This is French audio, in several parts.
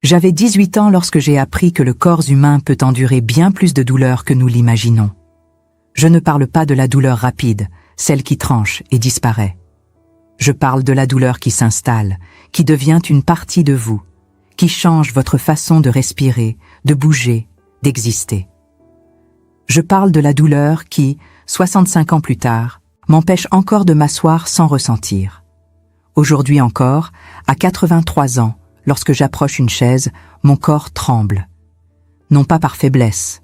J'avais 18 ans lorsque j'ai appris que le corps humain peut endurer bien plus de douleur que nous l'imaginons. Je ne parle pas de la douleur rapide, celle qui tranche et disparaît. Je parle de la douleur qui s'installe, qui devient une partie de vous, qui change votre façon de respirer, de bouger, d'exister. Je parle de la douleur qui, 65 ans plus tard, m'empêche encore de m'asseoir sans ressentir. Aujourd'hui encore, à 83 ans, lorsque j'approche une chaise, mon corps tremble. Non pas par faiblesse,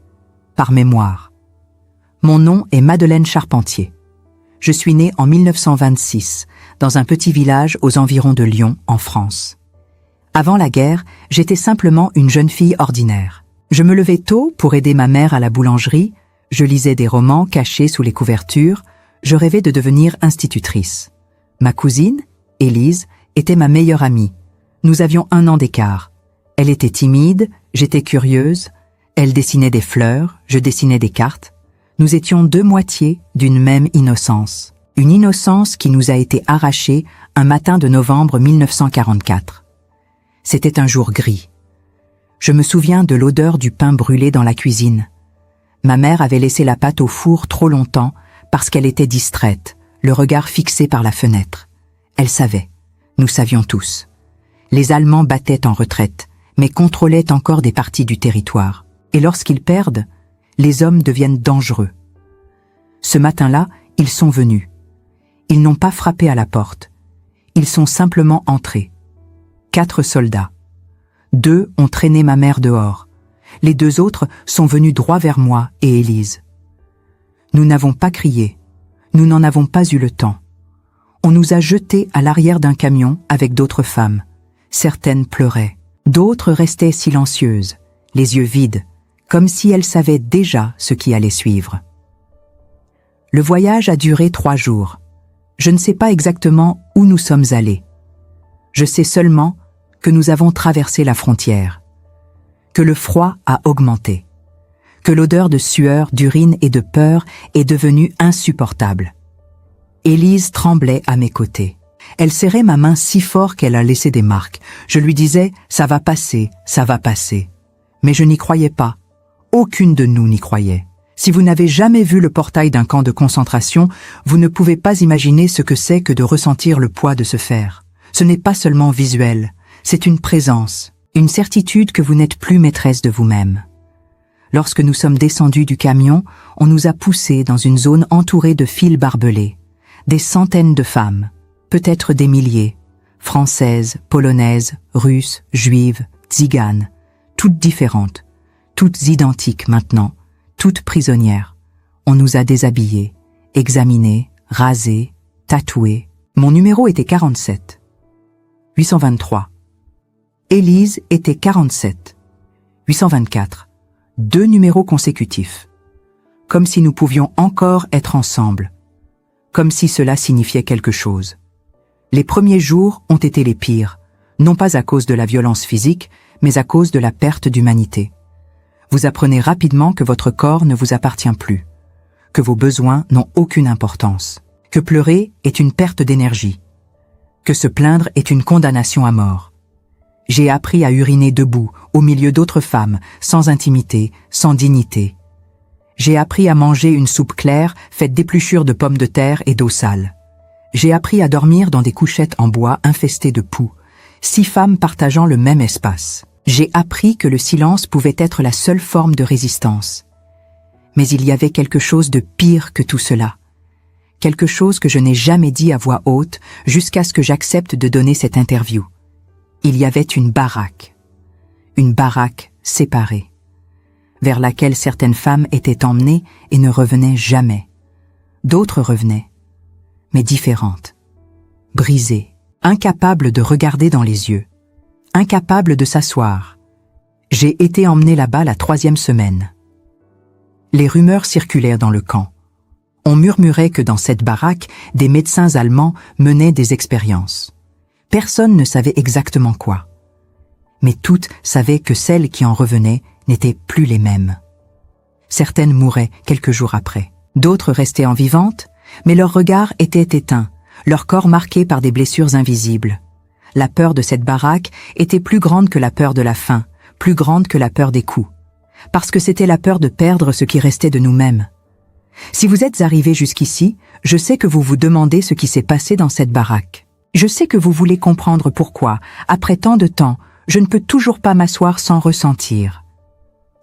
par mémoire. Mon nom est Madeleine Charpentier. Je suis née en 1926, dans un petit village aux environs de Lyon, en France. Avant la guerre, j'étais simplement une jeune fille ordinaire. Je me levais tôt pour aider ma mère à la boulangerie, je lisais des romans cachés sous les couvertures, je rêvais de devenir institutrice. Ma cousine, Élise, était ma meilleure amie. Nous avions 1 an d'écart. Elle était timide, j'étais curieuse. Elle dessinait des fleurs, je dessinais des cartes. Nous étions 2 moitiés d'une même innocence. Une innocence qui nous a été arrachée un matin de novembre 1944. C'était un jour gris. Je me souviens de l'odeur du pain brûlé dans la cuisine. Ma mère avait laissé la pâte au four trop longtemps parce qu'elle était distraite, le regard fixé par la fenêtre. Elle savait. Nous savions tous. Les Allemands battaient en retraite, mais contrôlaient encore des parties du territoire. Et lorsqu'ils perdent, les hommes deviennent dangereux. Ce matin-là, ils sont venus. Ils n'ont pas frappé à la porte. Ils sont simplement entrés. 4 soldats. 2 ont traîné ma mère dehors. Les 2 autres sont venus droit vers moi et Élise. Nous n'avons pas crié. Nous n'en avons pas eu le temps. On nous a jetés à l'arrière d'un camion avec d'autres femmes. Certaines pleuraient. D'autres restaient silencieuses, les yeux vides, comme si elles savaient déjà ce qui allait suivre. Le voyage a duré 3 jours. Je ne sais pas exactement où nous sommes allés. Je sais seulement que nous avons traversé la frontière, que le froid a augmenté, que l'odeur de sueur, d'urine et de peur est devenue insupportable. Élise tremblait à mes côtés. Elle serrait ma main si fort qu'elle a laissé des marques. Je lui disais « ça va passer, ça va passer ». Mais je n'y croyais pas. Aucune de nous n'y croyait. Si vous n'avez jamais vu le portail d'un camp de concentration, vous ne pouvez pas imaginer ce que c'est que de ressentir le poids de ce fer. Ce n'est pas seulement visuel, c'est une présence, une certitude que vous n'êtes plus maîtresse de vous-même. Lorsque nous sommes descendus du camion, on nous a poussés dans une zone entourée de fils barbelés. Des centaines de femmes, peut-être des milliers, françaises, polonaises, russes, juives, tziganes, toutes différentes, toutes identiques maintenant, toutes prisonnières. On nous a déshabillés, examinés, rasés, tatoués. Mon numéro était 47. 823. Élise était 47. 824. 2 numéros consécutifs. Comme si nous pouvions encore être ensemble. Comme si cela signifiait quelque chose. Les premiers jours ont été les pires, non pas à cause de la violence physique, mais à cause de la perte d'humanité. Vous apprenez rapidement que votre corps ne vous appartient plus, que vos besoins n'ont aucune importance, que pleurer est une perte d'énergie, que se plaindre est une condamnation à mort. J'ai appris à uriner debout, au milieu d'autres femmes, sans intimité, sans dignité. J'ai appris à manger une soupe claire faite d'épluchures de pommes de terre et d'eau sale. J'ai appris à dormir dans des couchettes en bois infestées de poux, 6 femmes partageant le même espace. J'ai appris que le silence pouvait être la seule forme de résistance. Mais il y avait quelque chose de pire que tout cela. Quelque chose que je n'ai jamais dit à voix haute jusqu'à ce que j'accepte de donner cette interview. Il y avait une baraque séparée, vers laquelle certaines femmes étaient emmenées et ne revenaient jamais. D'autres revenaient, mais différentes, brisées, incapables de regarder dans les yeux, incapables de s'asseoir. J'ai été emmenée là-bas la 3e semaine. Les rumeurs circulèrent dans le camp. On murmurait que dans cette baraque, des médecins allemands menaient des expériences. Personne ne savait exactement quoi. Mais toutes savaient que celles qui en revenaient n'étaient plus les mêmes. Certaines mouraient quelques jours après. D'autres restaient en vivantes, mais leur regard était éteint, leur corps marqué par des blessures invisibles. la peur de cette baraque était plus grande que la peur de la faim, plus grande que la peur des coups. Parce que c'était la peur de perdre ce qui restait de nous-mêmes. Si vous êtes arrivés jusqu'ici, je sais que vous vous demandez ce qui s'est passé dans cette baraque. Je sais que vous voulez comprendre pourquoi, après tant de temps, je ne peux toujours pas m'asseoir sans ressentir.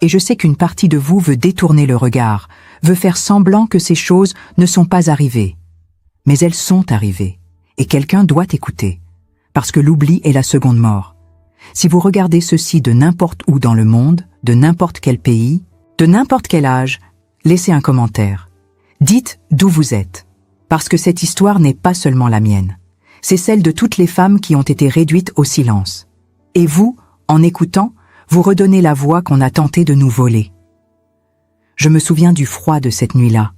Et je sais qu'une partie de vous veut détourner le regard, veut faire semblant que ces choses ne sont pas arrivées. Mais elles sont arrivées, et quelqu'un doit écouter, parce que l'oubli est la seconde mort. Si vous regardez ceci de n'importe où dans le monde, de n'importe quel pays, de n'importe quel âge, laissez un commentaire. Dites d'où vous êtes, parce que cette histoire n'est pas seulement la mienne. C'est celle de toutes les femmes qui ont été réduites au silence. Et vous, en écoutant, vous redonnez la voix qu'on a tenté de nous voler. Je me souviens du froid de cette nuit-là.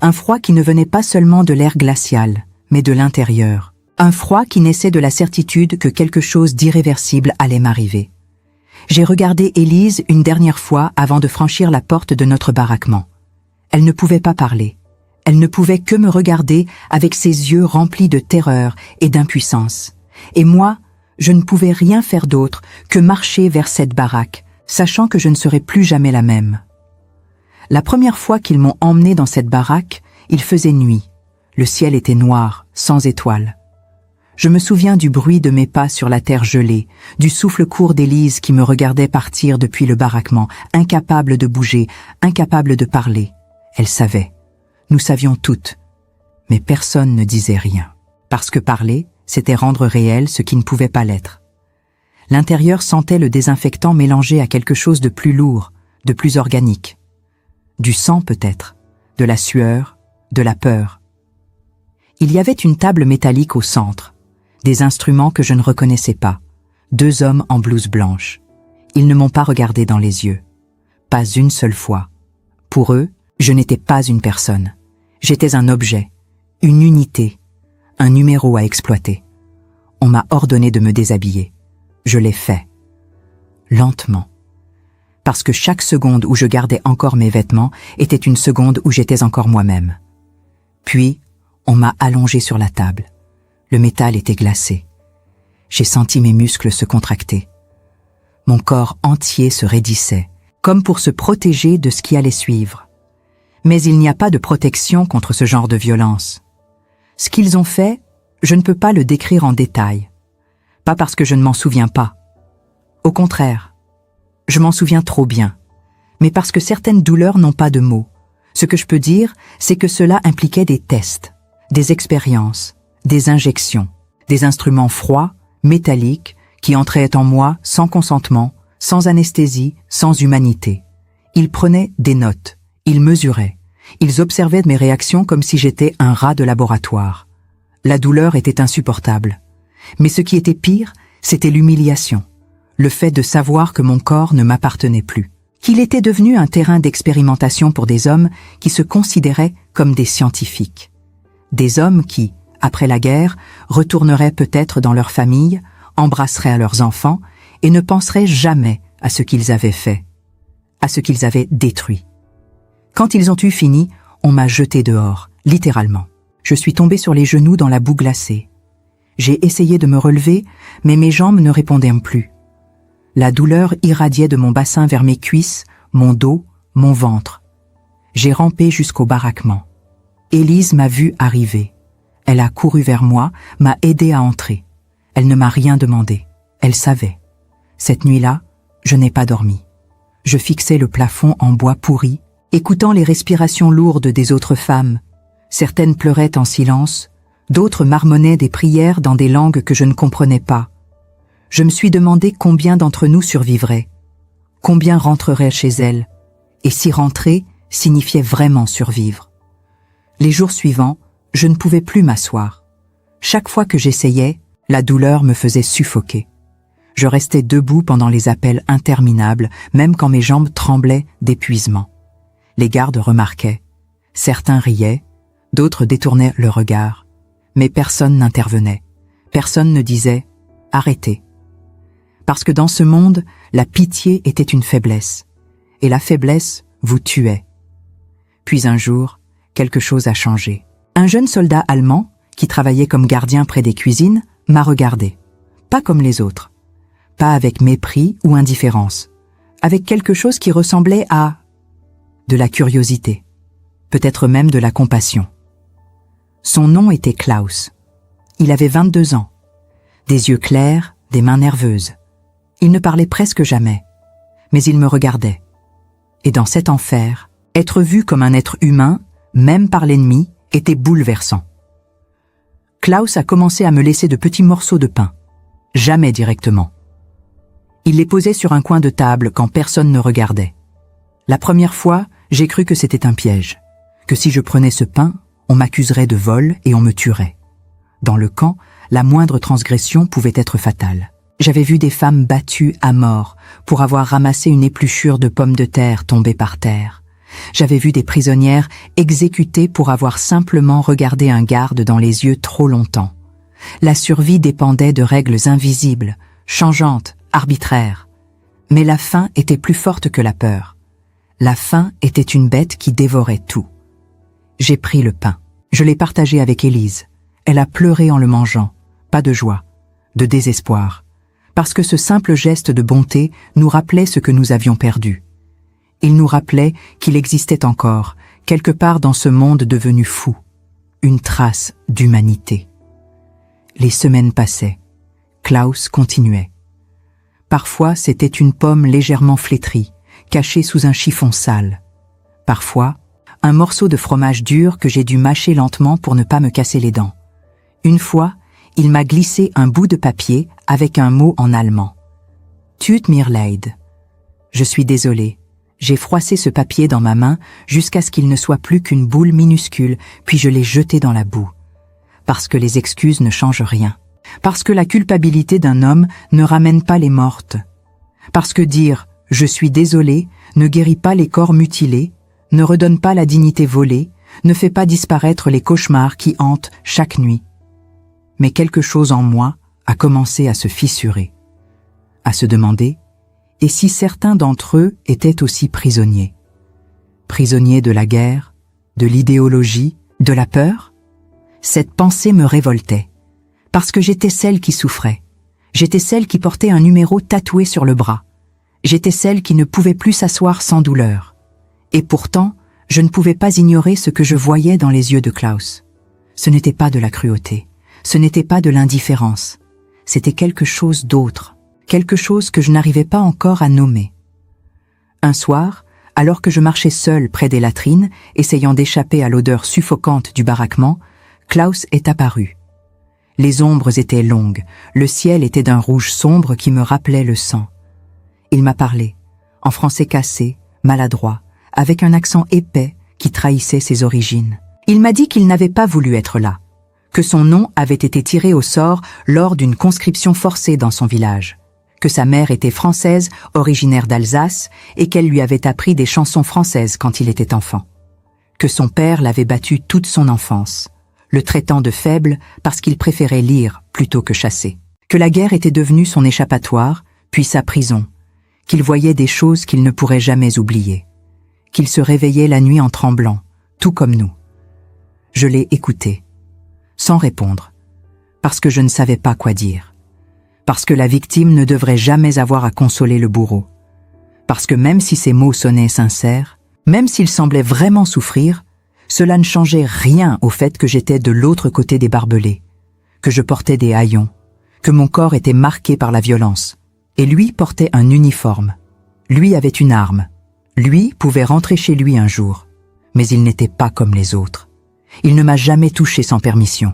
Un froid qui ne venait pas seulement de l'air glacial, mais de l'intérieur. Un froid qui naissait de la certitude que quelque chose d'irréversible allait m'arriver. J'ai regardé Élise une dernière fois avant de franchir la porte de notre baraquement. Elle ne pouvait pas parler. Elle ne pouvait que me regarder avec ses yeux remplis de terreur et d'impuissance. Et moi, je ne pouvais rien faire d'autre que marcher vers cette baraque, sachant que je ne serais plus jamais la même. La première fois qu'ils m'ont emmenée dans cette baraque, il faisait nuit. Le ciel était noir, sans étoiles. Je me souviens du bruit de mes pas sur la terre gelée, du souffle court d'Élise qui me regardait partir depuis le baraquement, incapable de bouger, incapable de parler. Elle savait. Nous savions toutes. Mais personne ne disait rien. Parce que parler, c'était rendre réel ce qui ne pouvait pas l'être. L'intérieur sentait le désinfectant mélangé à quelque chose de plus lourd, de plus organique. Du sang peut-être, de la sueur, de la peur. Il y avait une table métallique au centre, des instruments que je ne reconnaissais pas, 2 hommes en blouse blanche. Ils ne m'ont pas regardé dans les yeux. Pas une seule fois. Pour eux, je n'étais pas une personne. J'étais un objet, une unité, un numéro à exploiter. On m'a ordonné de me déshabiller. Je l'ai fait. Lentement. Parce que chaque seconde où je gardais encore mes vêtements était une seconde où j'étais encore moi-même. Puis, on m'a allongé sur la table. Le métal était glacé. J'ai senti mes muscles se contracter. Mon corps entier se raidissait, comme pour se protéger de ce qui allait suivre. Mais il n'y a pas de protection contre ce genre de violence. Ce qu'ils ont fait, je ne peux pas le décrire en détail. Pas parce que je ne m'en souviens pas. Au contraire, je m'en souviens trop bien. Mais parce que certaines douleurs n'ont pas de mots. Ce que je peux dire, c'est que cela impliquait des tests, des expériences, des injections, des instruments froids, métalliques, qui entraient en moi sans consentement, sans anesthésie, sans humanité. Ils prenaient des notes. Ils mesuraient. Ils observaient mes réactions comme si j'étais un rat de laboratoire. La douleur était insupportable. Mais ce qui était pire, c'était l'humiliation. Le fait de savoir que mon corps ne m'appartenait plus. Qu'il était devenu un terrain d'expérimentation pour des hommes qui se considéraient comme des scientifiques. Des hommes qui, après la guerre, retourneraient peut-être dans leur famille, embrasseraient à leurs enfants et ne penseraient jamais à ce qu'ils avaient fait, à ce qu'ils avaient détruit. Quand ils ont eu fini, on m'a jeté dehors, littéralement. Je suis tombée sur les genoux dans la boue glacée. J'ai essayé de me relever, mais mes jambes ne répondaient plus. La douleur irradiait de mon bassin vers mes cuisses, mon dos, mon ventre. J'ai rampé jusqu'au baraquement. Élise m'a vue arriver. Elle a couru vers moi, m'a aidé à entrer. Elle ne m'a rien demandé. Elle savait. Cette nuit-là, je n'ai pas dormi. Je fixais le plafond en bois pourri, écoutant les respirations lourdes des autres femmes. Certaines pleuraient en silence, d'autres marmonnaient des prières dans des langues que je ne comprenais pas. Je me suis demandé combien d'entre nous survivraient, combien rentreraient chez elles, et si rentrer signifiait vraiment survivre. Les jours suivants, je ne pouvais plus m'asseoir. Chaque fois que j'essayais, la douleur me faisait suffoquer. Je restais debout pendant les appels interminables, même quand mes jambes tremblaient d'épuisement. Les gardes remarquaient. Certains riaient, d'autres détournaient le regard. Mais personne n'intervenait. Personne ne disait « Arrêtez ». Parce que dans ce monde, la pitié était une faiblesse. Et la faiblesse vous tuait. Puis un jour, quelque chose a changé. Un jeune soldat allemand, qui travaillait comme gardien près des cuisines, m'a regardé. pas comme les autres, pas avec mépris ou indifférence, avec quelque chose qui ressemblait à de la curiosité, peut-être même de la compassion. Son nom était Klaus. Il avait 22 ans, des yeux clairs, des mains nerveuses. Il ne parlait presque jamais, mais il me regardait. Et dans cet enfer, être vu comme un être humain, même par l'ennemi, était bouleversant. Klaus a commencé à me laisser de petits morceaux de pain, jamais directement. Il les posait sur un coin de table quand personne ne regardait. La première fois, j'ai cru que c'était un piège, que si je prenais ce pain, on m'accuserait de vol et on me tuerait. Dans le camp, la moindre transgression pouvait être fatale. J'avais vu des femmes battues à mort pour avoir ramassé une épluchure de pommes de terre tombée par terre. J'avais vu des prisonnières exécutées pour avoir simplement regardé un garde dans les yeux trop longtemps. La survie dépendait de règles invisibles, changeantes, arbitraires. Mais la faim était plus forte que la peur. La faim était une bête qui dévorait tout. J'ai pris le pain. Je l'ai partagé avec Élise. Elle a pleuré en le mangeant. Pas de joie, de désespoir. Parce que ce simple geste de bonté nous rappelait ce que nous avions perdu. Il nous rappelait qu'il existait encore, quelque part dans ce monde devenu fou, une trace d'humanité. Les semaines passaient. Klaus continuait. Parfois, c'était une pomme légèrement flétrie, cachée sous un chiffon sale. Parfois, un morceau de fromage dur que j'ai dû mâcher lentement pour ne pas me casser les dents. Une fois, il m'a glissé un bout de papier avec un mot en allemand. Tut mir leid. Je suis désolé. J'ai froissé ce papier dans ma main jusqu'à ce qu'il ne soit plus qu'une boule minuscule, puis je l'ai jeté dans la boue. Parce que les excuses ne changent rien. Parce que la culpabilité d'un homme ne ramène pas les mortes. Parce que dire « je suis désolé » ne guérit pas les corps mutilés, ne redonne pas la dignité volée, ne fait pas disparaître les cauchemars qui hantent chaque nuit. Mais quelque chose en moi a commencé à se fissurer, à se demander « et si certains d'entre eux étaient aussi prisonniers ?» Prisonniers de la guerre, de l'idéologie, de la peur? Cette pensée me révoltait, parce que j'étais celle qui souffrait. J'étais celle qui portait un numéro tatoué sur le bras. J'étais celle qui ne pouvait plus s'asseoir sans douleur. Et pourtant, je ne pouvais pas ignorer ce que je voyais dans les yeux de Klaus. Ce n'était pas de la cruauté, ce n'était pas de l'indifférence. C'était quelque chose d'autre, quelque chose que je n'arrivais pas encore à nommer. Un soir, alors que je marchais seule près des latrines, essayant d'échapper à l'odeur suffocante du baraquement, Klaus est apparu. Les ombres étaient longues, le ciel était d'un rouge sombre qui me rappelait le sang. Il m'a parlé, en français cassé, maladroit, avec un accent épais qui trahissait ses origines. Il m'a dit qu'il n'avait pas voulu être là, que son nom avait été tiré au sort lors d'une conscription forcée dans son village, que sa mère était française, originaire d'Alsace, et qu'elle lui avait appris des chansons françaises quand il était enfant, que son père l'avait battu toute son enfance, le traitant de faible parce qu'il préférait lire plutôt que chasser, que la guerre était devenue son échappatoire, puis sa prison, qu'il voyait des choses qu'il ne pourrait jamais oublier, qu'il se réveillait la nuit en tremblant, tout comme nous. Je l'ai écouté, sans répondre, parce que je ne savais pas quoi dire, parce que la victime ne devrait jamais avoir à consoler le bourreau, parce que même si ses mots sonnaient sincères, même s'il semblait vraiment souffrir, cela ne changeait rien au fait que j'étais de l'autre côté des barbelés, que je portais des haillons, que mon corps était marqué par la violence. Et lui portait un uniforme. Lui avait une arme. Lui pouvait rentrer chez lui un jour. Mais il n'était pas comme les autres. Il ne m'a jamais touché sans permission.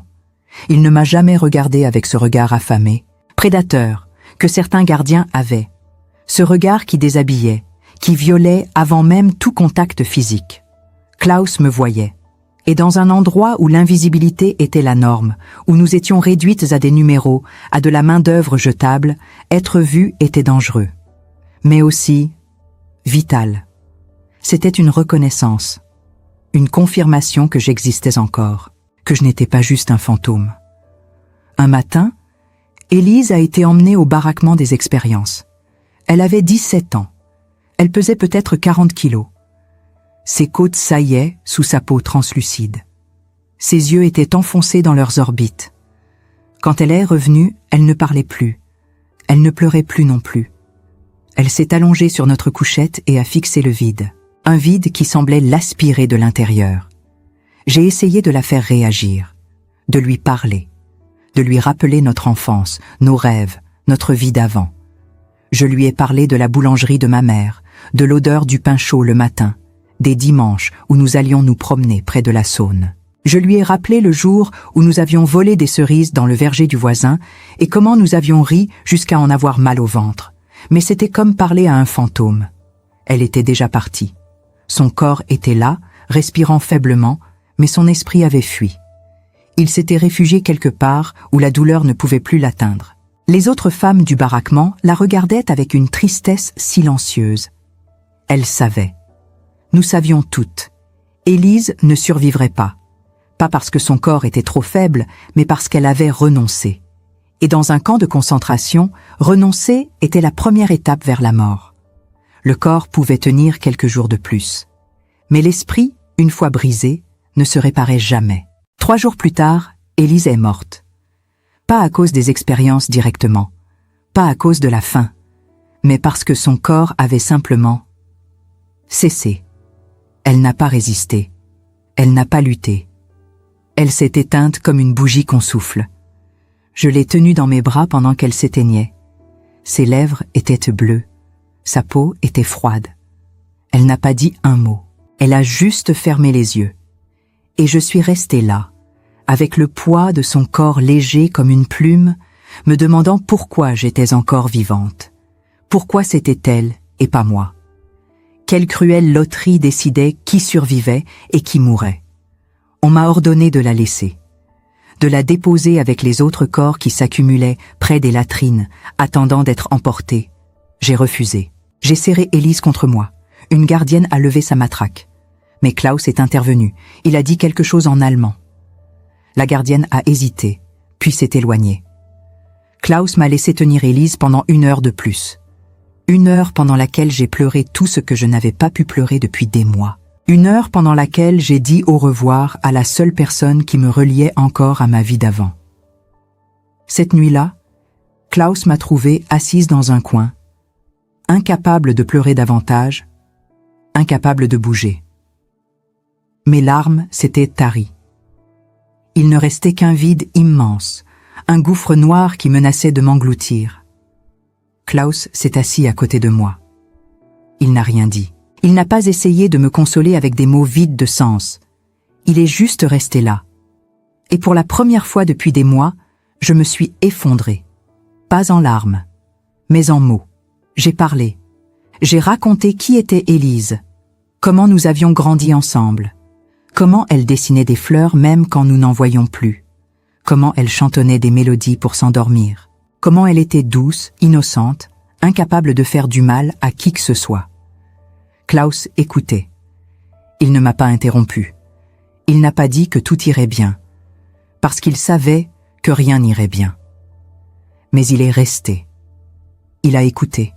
Il ne m'a jamais regardé avec ce regard affamé, prédateur, que certains gardiens avaient. Ce regard qui déshabillait, qui violait avant même tout contact physique. Klaus me voyait. Et dans un endroit où l'invisibilité était la norme, où nous étions réduites à des numéros, à de la main-d'œuvre jetable, être vu était dangereux. Mais aussi vital. C'était une reconnaissance, une confirmation que j'existais encore, que je n'étais pas juste un fantôme. Un matin, Élise a été emmenée au baraquement des expériences. Elle avait 17 ans. Elle pesait peut-être 40 kilos. Ses côtes saillaient sous sa peau translucide. Ses yeux étaient enfoncés dans leurs orbites. Quand elle est revenue, elle ne parlait plus, Elle ne pleurait plus non plus. Elle s'est allongée sur notre couchette et a fixé le vide. Un vide qui semblait l'aspirer de l'intérieur. J'ai essayé de la faire réagir, de lui parler, de lui rappeler notre enfance, nos rêves, notre vie d'avant. Je lui ai parlé de la boulangerie de ma mère, de l'odeur du pain chaud le matin, des dimanches où nous allions nous promener près de la Saône. Je lui ai rappelé le jour où nous avions volé des cerises dans le verger du voisin et comment nous avions ri jusqu'à en avoir mal au ventre. Mais c'était comme parler à un fantôme. Elle était déjà partie. Son corps était là, respirant faiblement, mais son esprit avait fui. Il s'était réfugié quelque part où la douleur ne pouvait plus l'atteindre. Les autres femmes du baraquement la regardaient avec une tristesse silencieuse. Elles savaient. Nous savions toutes. Élise ne survivrait pas. Pas parce que son corps était trop faible, mais parce qu'elle avait renoncé. Et dans un camp de concentration, renoncer était la première étape vers la mort. Le corps pouvait tenir quelques jours de plus. Mais l'esprit, une fois brisé, ne se réparait jamais. 3 jours plus tard, Élise est morte. Pas à cause des expériences directement, pas à cause de la faim, mais parce que son corps avait simplement cessé. Elle n'a pas résisté, elle n'a pas lutté. Elle s'est éteinte comme une bougie qu'on souffle. Je l'ai tenue dans mes bras pendant qu'elle s'éteignait. Ses lèvres étaient bleues, sa peau était froide. Elle n'a pas dit un mot, elle a juste fermé les yeux. Et je suis restée là, avec le poids de son corps léger comme une plume, me demandant pourquoi j'étais encore vivante. Pourquoi c'était elle et pas moi? Quelle cruelle loterie décidait qui survivait et qui mourait? On m'a ordonné de la laisser, de la déposer avec les autres corps qui s'accumulaient près des latrines, attendant d'être emportés. J'ai refusé. J'ai serré Élise contre moi. Une gardienne a levé sa matraque. Mais Klaus est intervenu. Il a dit quelque chose en allemand. La gardienne a hésité, puis s'est éloignée. Klaus m'a laissé tenir Élise pendant 1 heure de plus. 1 heure pendant laquelle j'ai pleuré tout ce que je n'avais pas pu pleurer depuis des mois. 1 heure pendant laquelle j'ai dit au revoir à la seule personne qui me reliait encore à ma vie d'avant. Cette nuit-là, Klaus m'a trouvée assise dans un coin, incapable de pleurer davantage, incapable de bouger. Mes larmes s'étaient taries. Il ne restait qu'un vide immense, un gouffre noir qui menaçait de m'engloutir. Klaus s'est assis à côté de moi. Il n'a rien dit. Il n'a pas essayé de me consoler avec des mots vides de sens. Il est juste resté là. Et pour la première fois depuis des mois, je me suis effondrée. Pas en larmes, mais en mots. J'ai parlé. J'ai raconté qui était Élise, comment nous avions grandi ensemble, comment elle dessinait des fleurs même quand nous n'en voyions plus, comment elle chantonnait des mélodies pour s'endormir, comment elle était douce, innocente, incapable de faire du mal à qui que ce soit. Klaus écoutait. Il ne m'a pas interrompu. Il n'a pas dit que tout irait bien, parce qu'il savait que rien n'irait bien. Mais il est resté. Il a écouté.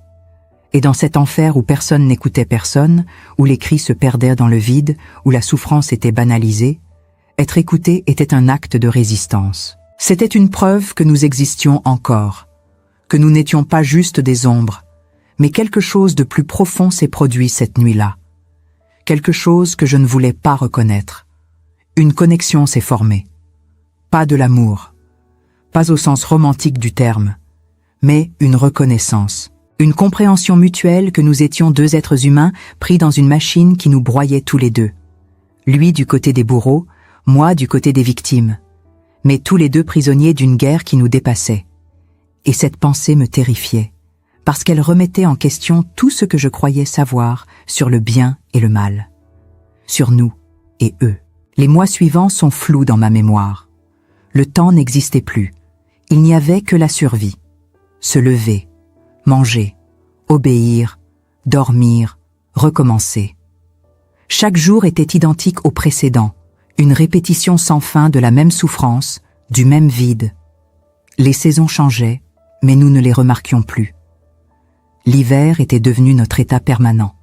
Et dans cet enfer où personne n'écoutait personne, où les cris se perdaient dans le vide, où la souffrance était banalisée, être écouté était un acte de résistance. C'était une preuve que nous existions encore, que nous n'étions pas juste des ombres, mais quelque chose de plus profond s'est produit cette nuit-là. Quelque chose que je ne voulais pas reconnaître. Une connexion s'est formée. Pas de l'amour, pas au sens romantique du terme, mais une reconnaissance. Une compréhension mutuelle que nous étions 2 êtres humains pris dans une machine qui nous broyait tous les deux. Lui du côté des bourreaux, moi du côté des victimes. Mais tous les deux prisonniers d'une guerre qui nous dépassait. Et cette pensée me terrifiait, parce qu'elle remettait en question tout ce que je croyais savoir sur le bien et le mal. Sur nous et eux. Les mois suivants sont flous dans ma mémoire. Le temps n'existait plus. Il n'y avait que la survie. Se lever. Manger, obéir, dormir, recommencer. Chaque jour était identique au précédent, une répétition sans fin de la même souffrance, du même vide. Les saisons changeaient, mais nous ne les remarquions plus. L'hiver était devenu notre état permanent,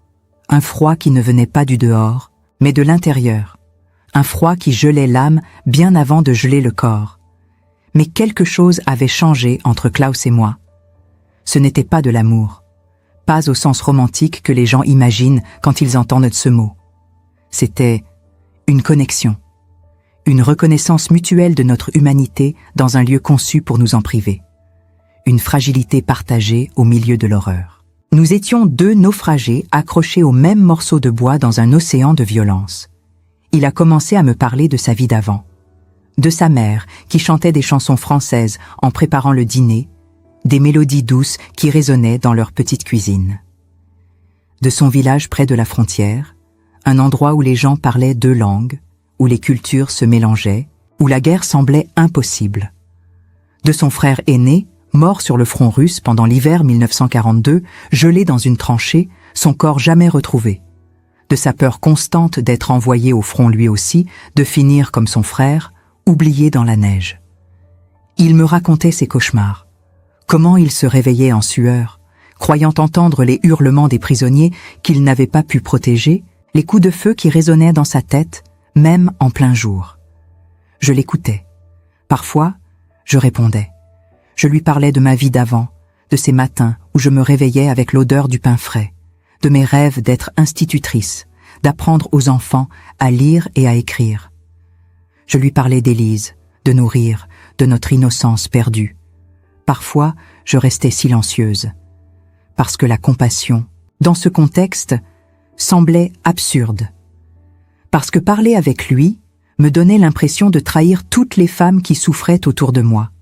un froid qui ne venait pas du dehors, mais de l'intérieur, un froid qui gelait l'âme bien avant de geler le corps. Mais quelque chose avait changé entre Klaus et moi. Ce n'était pas de l'amour. Pas au sens romantique que les gens imaginent quand ils entendent ce mot. C'était une connexion. Une reconnaissance mutuelle de notre humanité dans un lieu conçu pour nous en priver. Une fragilité partagée au milieu de l'horreur. Nous étions deux naufragés accrochés au même morceau de bois dans un océan de violence. Il a commencé à me parler de sa vie d'avant. De sa mère, qui chantait des chansons françaises en préparant le dîner, des mélodies douces qui résonnaient dans leur petite cuisine. De son village près de la frontière, un endroit où les gens parlaient deux langues, où les cultures se mélangeaient, où la guerre semblait impossible. De son frère aîné, mort sur le front russe pendant l'hiver 1942, gelé dans une tranchée, son corps jamais retrouvé. De sa peur constante d'être envoyé au front lui aussi, de finir comme son frère, oublié dans la neige. Il me racontait ses cauchemars. Comment il se réveillait en sueur, croyant entendre les hurlements des prisonniers qu'il n'avait pas pu protéger, les coups de feu qui résonnaient dans sa tête, même en plein jour. Je l'écoutais. Parfois, je répondais. Je lui parlais de ma vie d'avant, de ces matins où je me réveillais avec l'odeur du pain frais, de mes rêves d'être institutrice, d'apprendre aux enfants à lire et à écrire. Je lui parlais d'Élise, de nos rires, de notre innocence perdue. Parfois, je restais silencieuse, parce que la compassion, dans ce contexte, semblait absurde. Parce que parler avec lui me donnait l'impression de trahir toutes les femmes qui souffraient autour de moi.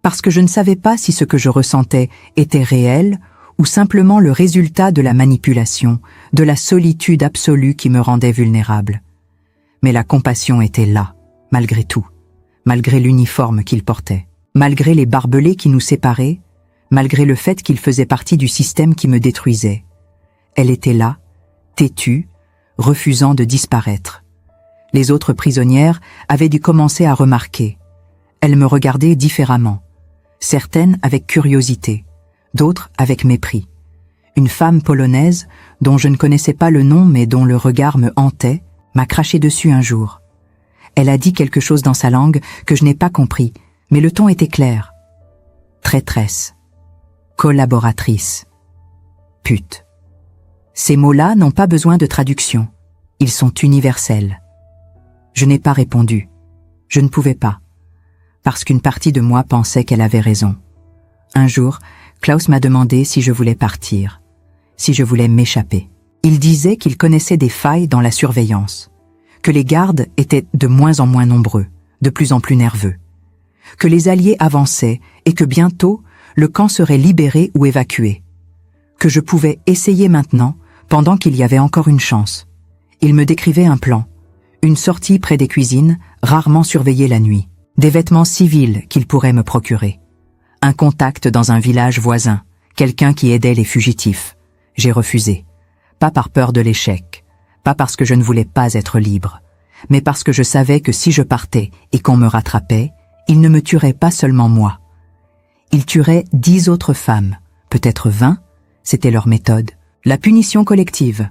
Parce que je ne savais pas si ce que je ressentais était réel ou simplement le résultat de la manipulation, de la solitude absolue qui me rendait vulnérable. Mais la compassion était là, malgré tout, malgré l'uniforme qu'il portait, malgré les barbelés qui nous séparaient, malgré le fait qu'il faisait partie du système qui me détruisait. Elle était là, têtue, refusant de disparaître. Les autres prisonnières avaient dû commencer à remarquer. Elles me regardaient différemment. Certaines avec curiosité, d'autres avec mépris. Une femme polonaise, dont je ne connaissais pas le nom mais dont le regard me hantait, m'a craché dessus un jour. Elle a dit quelque chose dans sa langue que je n'ai pas compris, mais le ton était clair. Traîtresse. Collaboratrice. Pute. Ces mots-là n'ont pas besoin de traduction. Ils sont universels. Je n'ai pas répondu. Je ne pouvais pas. Parce qu'une partie de moi pensait qu'elle avait raison. Un jour, Klaus m'a demandé si je voulais partir, si je voulais m'échapper. Il disait qu'il connaissait des failles dans la surveillance, que les gardes étaient de moins en moins nombreux, de plus en plus nerveux, que les Alliés avançaient et que bientôt, le camp serait libéré ou évacué, que je pouvais essayer maintenant, pendant qu'il y avait encore une chance. Il me décrivait un plan, une sortie près des cuisines, rarement surveillée la nuit, des vêtements civils qu'il pourrait me procurer, un contact dans un village voisin, quelqu'un qui aidait les fugitifs. J'ai refusé, pas par peur de l'échec, pas parce que je ne voulais pas être libre, mais parce que je savais que si je partais et qu'on me rattrapait, il ne me tuerait pas seulement moi. Il tuerait 10 autres femmes, peut-être 20, c'était leur méthode. La punition collective,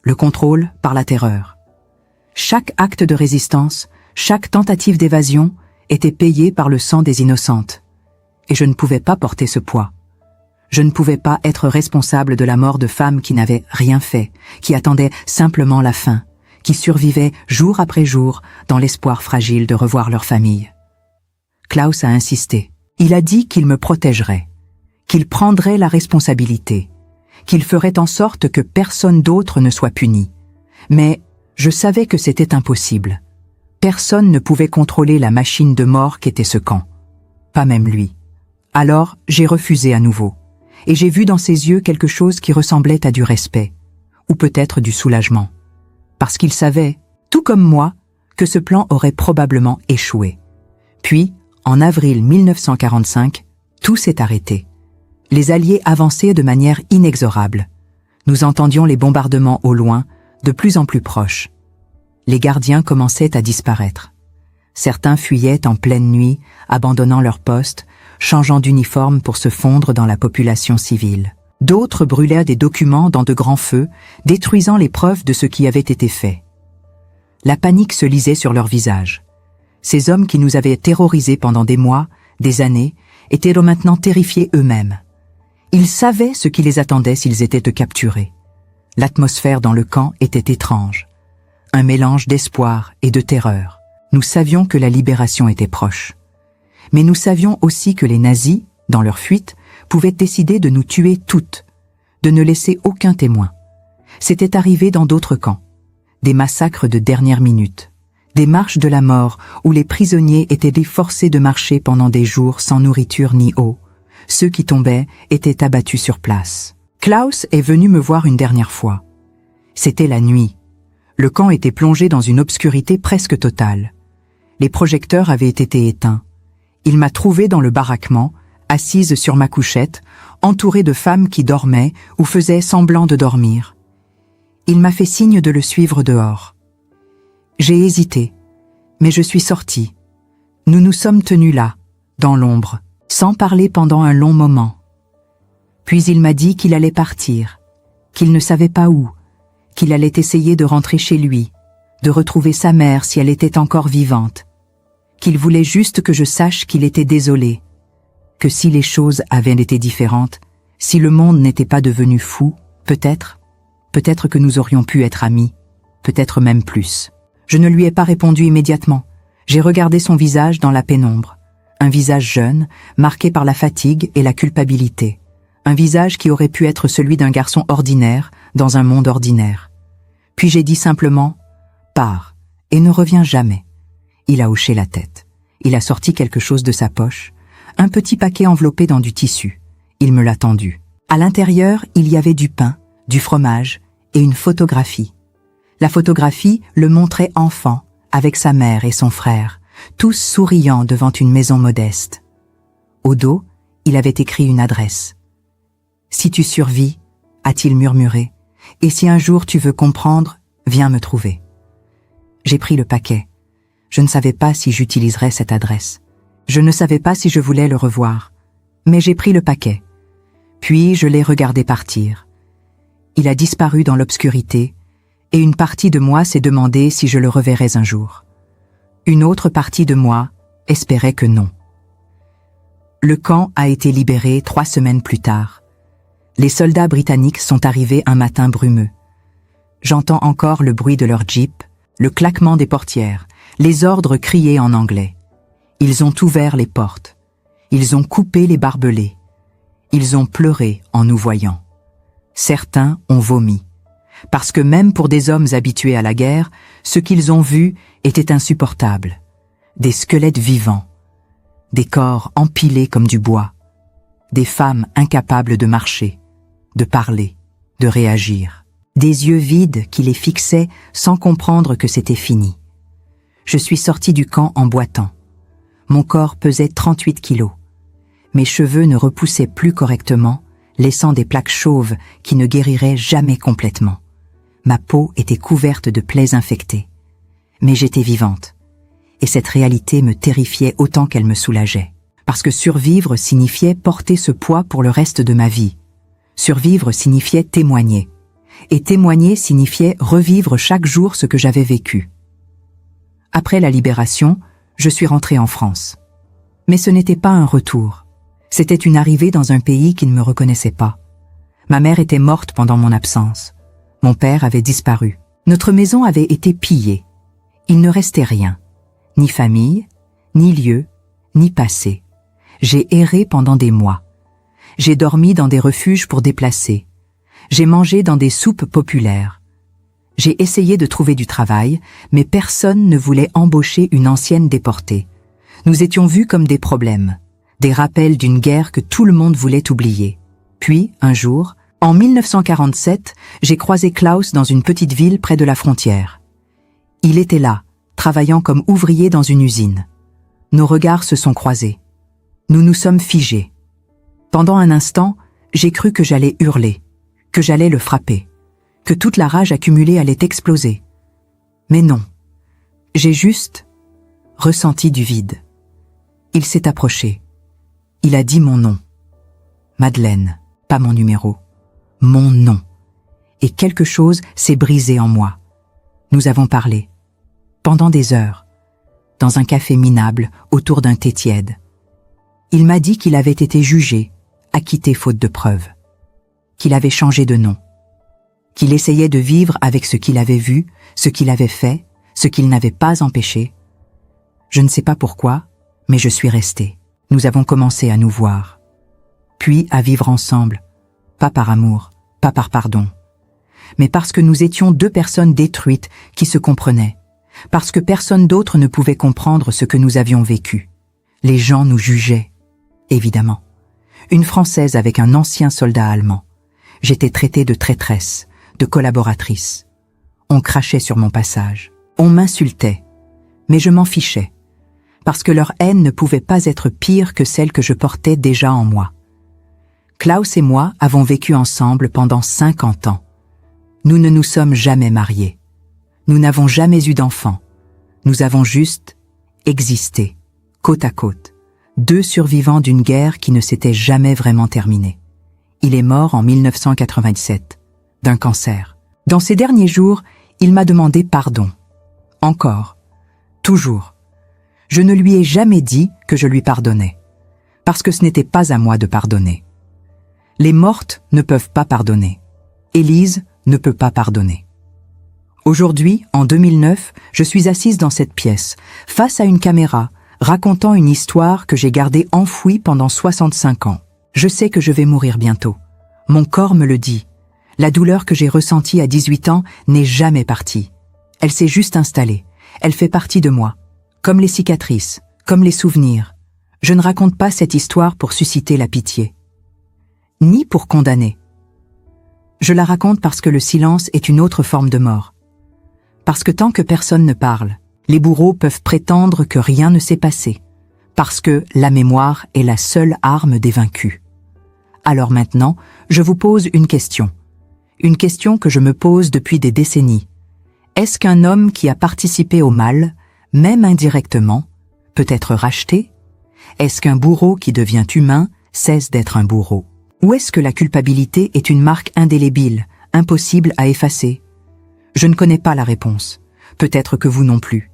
le contrôle par la terreur. Chaque acte de résistance, chaque tentative d'évasion était payé par le sang des innocentes. Et je ne pouvais pas porter ce poids. Je ne pouvais pas être responsable de la mort de femmes qui n'avaient rien fait, qui attendaient simplement la fin, qui survivaient jour après jour dans l'espoir fragile de revoir leur famille. Klaus a insisté. Il a dit qu'il me protégerait, qu'il prendrait la responsabilité, qu'il ferait en sorte que personne d'autre ne soit puni. Mais je savais que c'était impossible. Personne ne pouvait contrôler la machine de mort qu'était ce camp. Pas même lui. Alors, j'ai refusé à nouveau. Et j'ai vu dans ses yeux quelque chose qui ressemblait à du respect, ou peut-être du soulagement. Parce qu'il savait, tout comme moi, que ce plan aurait probablement échoué. Puis, en avril 1945, tout s'est arrêté. Les Alliés avançaient de manière inexorable. Nous entendions les bombardements au loin, de plus en plus proches. Les gardiens commençaient à disparaître. Certains fuyaient en pleine nuit, abandonnant leur poste, changeant d'uniforme pour se fondre dans la population civile. D'autres brûlaient des documents dans de grands feux, détruisant les preuves de ce qui avait été fait. La panique se lisait sur leurs visages. Ces hommes qui nous avaient terrorisés pendant des mois, des années, étaient maintenant terrifiés eux-mêmes. Ils savaient ce qui les attendait s'ils étaient capturés. L'atmosphère dans le camp était étrange. Un mélange d'espoir et de terreur. Nous savions que la libération était proche. Mais nous savions aussi que les nazis, dans leur fuite, pouvaient décider de nous tuer toutes, de ne laisser aucun témoin. C'était arrivé dans d'autres camps. Des massacres de dernière minute. Des marches de la mort où les prisonniers étaient forcés de marcher pendant des jours sans nourriture ni eau. Ceux qui tombaient étaient abattus sur place. Klaus est venu me voir une dernière fois. C'était la nuit. Le camp était plongé dans une obscurité presque totale. Les projecteurs avaient été éteints. Il m'a trouvée dans le baraquement, assise sur ma couchette, entourée de femmes qui dormaient ou faisaient semblant de dormir. Il m'a fait signe de le suivre dehors. J'ai hésité, mais je suis sortie. Nous nous sommes tenus là, dans l'ombre, sans parler pendant un long moment. Puis il m'a dit qu'il allait partir, qu'il ne savait pas où, qu'il allait essayer de rentrer chez lui, de retrouver sa mère si elle était encore vivante, qu'il voulait juste que je sache qu'il était désolé, que si les choses avaient été différentes, si le monde n'était pas devenu fou, peut-être que nous aurions pu être amis, peut-être même plus. Je ne lui ai pas répondu immédiatement. J'ai regardé son visage dans la pénombre. Un visage jeune, marqué par la fatigue et la culpabilité. Un visage qui aurait pu être celui d'un garçon ordinaire dans un monde ordinaire. Puis j'ai dit simplement « Pars et ne reviens jamais ». Il a hoché la tête. Il a sorti quelque chose de sa poche, un petit paquet enveloppé dans du tissu. Il me l'a tendu. À l'intérieur, il y avait du pain, du fromage et une photographie. La photographie le montrait enfant, avec sa mère et son frère, tous souriants devant une maison modeste. Au dos, il avait écrit une adresse. « Si tu survis, a-t-il murmuré, et si un jour tu veux comprendre, viens me trouver. » J'ai pris le paquet. Je ne savais pas si j'utiliserais cette adresse. Je ne savais pas si je voulais le revoir. Mais j'ai pris le paquet. Puis je l'ai regardé partir. Il a disparu dans l'obscurité, et une partie de moi s'est demandé si je le reverrais un jour. Une autre partie de moi espérait que non. Le camp a été libéré 3 semaines plus tard. Les soldats britanniques sont arrivés un matin brumeux. J'entends encore le bruit de leur jeep, le claquement des portières, les ordres criés en anglais. Ils ont ouvert les portes. Ils ont coupé les barbelés. Ils ont pleuré en nous voyant. Certains ont vomi. Parce que même pour des hommes habitués à la guerre, ce qu'ils ont vu était insupportable. Des squelettes vivants, des corps empilés comme du bois, des femmes incapables de marcher, de parler, de réagir, des yeux vides qui les fixaient sans comprendre que c'était fini. Je suis sorti du camp en boitant. Mon corps pesait 38 kilos. Mes cheveux ne repoussaient plus correctement, laissant des plaques chauves qui ne guériraient jamais complètement. Ma peau était couverte de plaies infectées. Mais j'étais vivante. Et cette réalité me terrifiait autant qu'elle me soulageait. Parce que survivre signifiait porter ce poids pour le reste de ma vie. Survivre signifiait témoigner. Et témoigner signifiait revivre chaque jour ce que j'avais vécu. Après la libération, je suis rentrée en France. Mais ce n'était pas un retour. C'était une arrivée dans un pays qui ne me reconnaissait pas. Ma mère était morte pendant mon absence. Mon père avait disparu. Notre maison avait été pillée. Il ne restait rien. Ni famille, ni lieu, ni passé. J'ai erré pendant des mois. J'ai dormi dans des refuges pour déplacés. J'ai mangé dans des soupes populaires. J'ai essayé de trouver du travail, mais personne ne voulait embaucher une ancienne déportée. Nous étions vus comme des problèmes, des rappels d'une guerre que tout le monde voulait oublier. Puis, un jour, en 1947, j'ai croisé Klaus dans une petite ville près de la frontière. Il était là, travaillant comme ouvrier dans une usine. Nos regards se sont croisés. Nous nous sommes figés. Pendant un instant, j'ai cru que j'allais hurler, que j'allais le frapper, que toute la rage accumulée allait exploser. Mais non, j'ai juste ressenti du vide. Il s'est approché. Il a dit mon nom. Madeleine, pas mon numéro. Mon nom. Et quelque chose s'est brisé en moi. Nous avons parlé. Pendant des heures. Dans un café minable, autour d'un thé tiède. Il m'a dit qu'il avait été jugé, acquitté faute de preuves, qu'il avait changé de nom, qu'il essayait de vivre avec ce qu'il avait vu, ce qu'il avait fait, ce qu'il n'avait pas empêché. Je ne sais pas pourquoi, mais je suis restée. Nous avons commencé à nous voir, puis à vivre ensemble, pas par amour, pas par pardon, mais parce que nous étions deux personnes détruites qui se comprenaient, parce que personne d'autre ne pouvait comprendre ce que nous avions vécu. Les gens nous jugeaient, évidemment. Une Française avec un ancien soldat allemand. J'étais traitée de traîtresse, de collaboratrice. On crachait sur mon passage. On m'insultait. Mais je m'en fichais. Parce que leur haine ne pouvait pas être pire que celle que je portais déjà en moi. Klaus et moi avons vécu ensemble pendant 50 ans. Nous ne nous sommes jamais mariés. Nous n'avons jamais eu d'enfants. Nous avons juste existé, côte à côte. Deux survivants d'une guerre qui ne s'était jamais vraiment terminée. Il est mort en 1997, d'un cancer. Dans ces derniers jours, il m'a demandé pardon. Encore. Toujours. Je ne lui ai jamais dit que je lui pardonnais. Parce que ce n'était pas à moi de pardonner. Les mortes ne peuvent pas pardonner. Élise ne peut pas pardonner. Aujourd'hui, en 2009, je suis assise dans cette pièce, face à une caméra, racontant une histoire que j'ai gardée enfouie pendant 65 ans. Je sais que je vais mourir bientôt. Mon corps me le dit. La douleur que j'ai ressentie à 18 ans n'est jamais partie. Elle s'est juste installée. Elle fait partie de moi. Comme les cicatrices, comme les souvenirs. Je ne raconte pas cette histoire pour susciter la pitié. Ni pour condamner. Je la raconte parce que le silence est une autre forme de mort. Parce que tant que personne ne parle, les bourreaux peuvent prétendre que rien ne s'est passé. Parce que la mémoire est la seule arme des vaincus. Alors maintenant, je vous pose une question. Une question que je me pose depuis des décennies. Est-ce qu'un homme qui a participé au mal, même indirectement, peut être racheté? Est-ce qu'un bourreau qui devient humain cesse d'être un bourreau? Ou est-ce que la culpabilité est une marque indélébile, impossible à effacer? Je ne connais pas la réponse. Peut-être que vous non plus.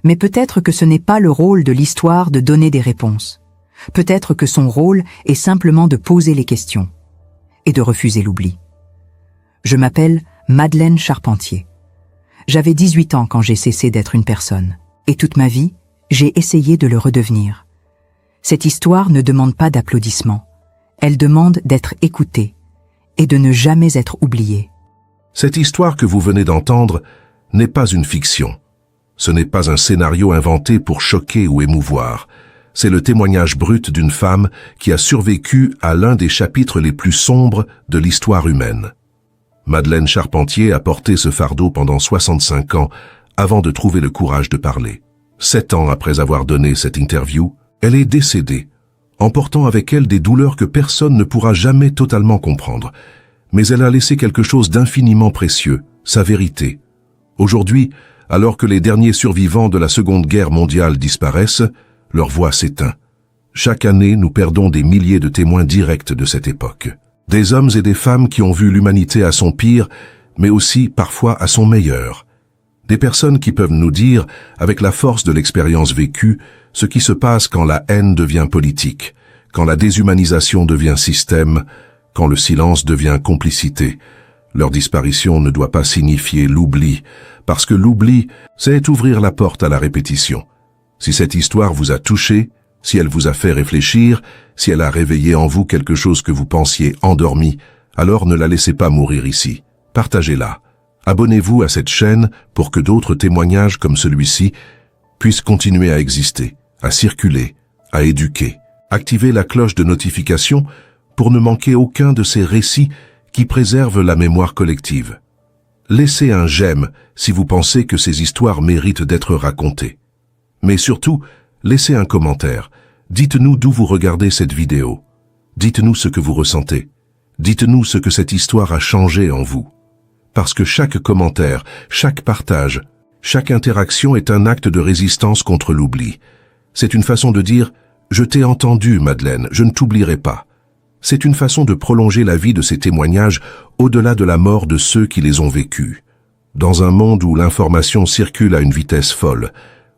Mais peut-être que ce n'est pas le rôle de l'histoire de donner des réponses. Peut-être que son rôle est simplement de poser les questions et de refuser l'oubli. Je m'appelle Madeleine Charpentier. J'avais 18 ans quand j'ai cessé d'être une personne. Et toute ma vie, j'ai essayé de le redevenir. Cette histoire ne demande pas d'applaudissements. Elle demande d'être écoutée et de ne jamais être oubliée. Cette histoire que vous venez d'entendre n'est pas une fiction. Ce n'est pas un scénario inventé pour choquer ou émouvoir. C'est le témoignage brut d'une femme qui a survécu à l'un des chapitres les plus sombres de l'histoire humaine. Madeleine Charpentier a porté ce fardeau pendant 65 ans avant de trouver le courage de parler. 7 ans après avoir donné cette interview, elle est décédée, emportant avec elle des douleurs que personne ne pourra jamais totalement comprendre. Mais elle a laissé quelque chose d'infiniment précieux, sa vérité. Aujourd'hui, alors que les derniers survivants de la Seconde Guerre mondiale disparaissent, leur voix s'éteint. Chaque année, nous perdons des milliers de témoins directs de cette époque. Des hommes et des femmes qui ont vu l'humanité à son pire, mais aussi parfois à son meilleur. Des personnes qui peuvent nous dire, avec la force de l'expérience vécue, ce qui se passe quand la haine devient politique, quand la déshumanisation devient système, quand le silence devient complicité. Leur disparition ne doit pas signifier l'oubli, parce que l'oubli, c'est ouvrir la porte à la répétition. Si cette histoire vous a touché, si elle vous a fait réfléchir, si elle a réveillé en vous quelque chose que vous pensiez endormi, alors ne la laissez pas mourir ici. Partagez-la. Abonnez-vous à cette chaîne pour que d'autres témoignages comme celui-ci puissent continuer à exister, à circuler, à éduquer. Activez la cloche de notification pour ne manquer aucun de ces récits qui préservent la mémoire collective. Laissez un j'aime si vous pensez que ces histoires méritent d'être racontées. Mais surtout, laissez un commentaire. Dites-nous d'où vous regardez cette vidéo. Dites-nous ce que vous ressentez. Dites-nous ce que cette histoire a changé en vous. Parce que chaque commentaire, chaque partage, chaque interaction est un acte de résistance contre l'oubli. C'est une façon de dire « Je t'ai entendu, Madeleine, je ne t'oublierai pas ». C'est une façon de prolonger la vie de ces témoignages au-delà de la mort de ceux qui les ont vécus. Dans un monde où l'information circule à une vitesse folle,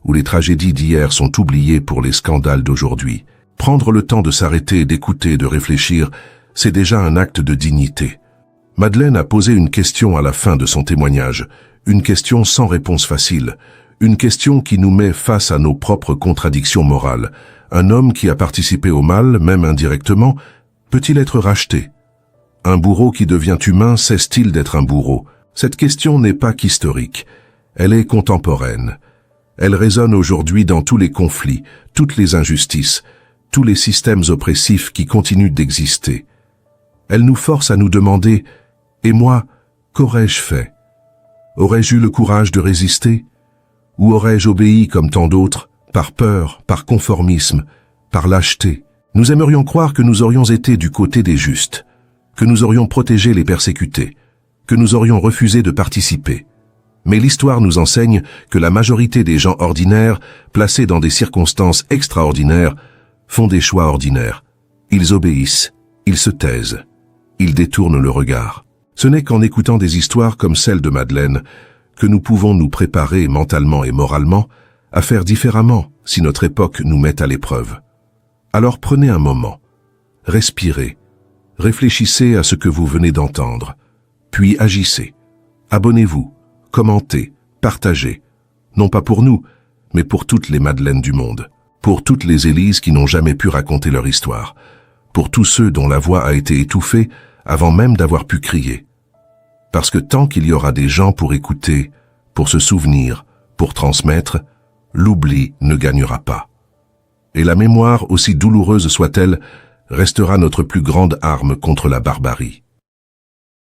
où les tragédies d'hier sont oubliées pour les scandales d'aujourd'hui, Prendre le temps de s'arrêter, d'écouter, de réfléchir, c'est déjà un acte de dignité. Madeleine a posé une question à la fin de son témoignage, une question sans réponse facile, une question qui nous met face à nos propres contradictions morales. Un homme qui a participé au mal, même indirectement, peut-il être racheté? Un bourreau qui devient humain cesse-t-il d'être un bourreau? Cette question n'est pas qu'historique, elle est contemporaine. Elle résonne aujourd'hui dans tous les conflits, toutes les injustices, tous les systèmes oppressifs qui continuent d'exister. Elle nous force à nous demander « Et moi, qu'aurais-je fait? Aurais-je eu le courage de résister? Ou aurais-je obéi comme tant d'autres, par peur, par conformisme, par lâcheté? » Nous aimerions croire que nous aurions été du côté des justes, que nous aurions protégé les persécutés, que nous aurions refusé de participer. Mais l'histoire nous enseigne que la majorité des gens ordinaires, placés dans des circonstances extraordinaires, font des choix ordinaires. Ils obéissent, ils se taisent, ils détournent le regard. Ce n'est qu'en écoutant des histoires comme celle de Madeleine que nous pouvons nous préparer mentalement et moralement à faire différemment si notre époque nous met à l'épreuve. Alors prenez un moment, respirez, réfléchissez à ce que vous venez d'entendre, puis agissez. Abonnez-vous, commentez, partagez, non pas pour nous, mais pour toutes les Madeleines du monde, pour toutes les Élises qui n'ont jamais pu raconter leur histoire, pour tous ceux dont la voix a été étouffée avant même d'avoir pu crier. Parce que tant qu'il y aura des gens pour écouter, pour se souvenir, pour transmettre, l'oubli ne gagnera pas. Et la mémoire, aussi douloureuse soit-elle, restera notre plus grande arme contre la barbarie.